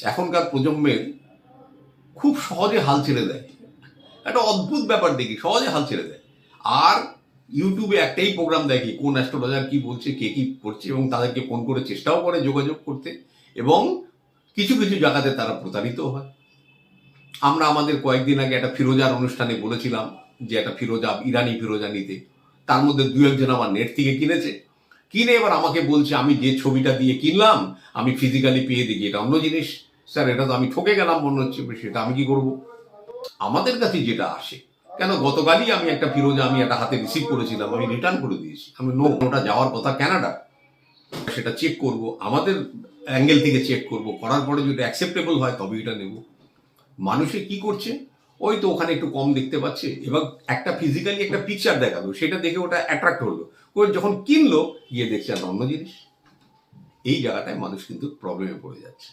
এখনকার প্রজন্মের খুব সহজে হাল ছেড়ে দেয়। একটা অদ্ভুত ব্যাপার দেখি, সহজে হাল ছেড়ে দেয়। আর ইউটিউবে একটাই প্রোগ্রাম দেখি, কোন অ্যাস্ট্রোলজার কি বলছে, কে কি করছে, এবং তাদেরকে ফোন করে চেষ্টাও করে যোগাযোগ করতে, এবং কিছু কিছু জায়গাতে তারা প্রতারিত হয়। আমরা আমাদের কয়েকদিন আগে একটা ফিরোজার অনুষ্ঠানে বলেছিলাম যে একটা ফিরোজা, ইরানি ফিরোজা নিতে। তার মধ্যে দু একজন আমার নেট থেকে কিনেছে, কিনে এবার আমাকে বলছে আমি যে ছবিটা দিয়ে কিনলাম আমি ফিজিক্যালি পেয়ে দেখি এটা অন্য জিনিস। স্যার এটা তো আমি ঠকে গেলাম মনে হচ্ছে, সেটা আমি কি করব? আমাদের কাছে যেটা আসে, কেন গতকালই আমি একটা ফিরোজা আমি একটা হাতে রিসিভ করেছিলাম, আমি রিটার্ন করে দিয়েছি। আমি ওটা যাওয়ার কথা কানাডা, সেটা চেক করব, আমাদের অ্যাঙ্গেল থেকে চেক করব, করার পরে যদি অ্যাকসেপ্টেবল হয় তবে এটা নেব। মানুষে কি করছে, ওই তো ওখানে একটু কম দেখতে পাচ্ছে, এবার একটা ফিজিক্যালি একটা পিকচার দেখালো, সেটা দেখে ওটা অ্যাট্রাক্ট হলো, করে যখন কিনলো গিয়ে দেখছে একটা অন্য জিনিস। এই জায়গাটায় মানুষ কিন্তু প্রবলেমে পড়ে যাচ্ছে।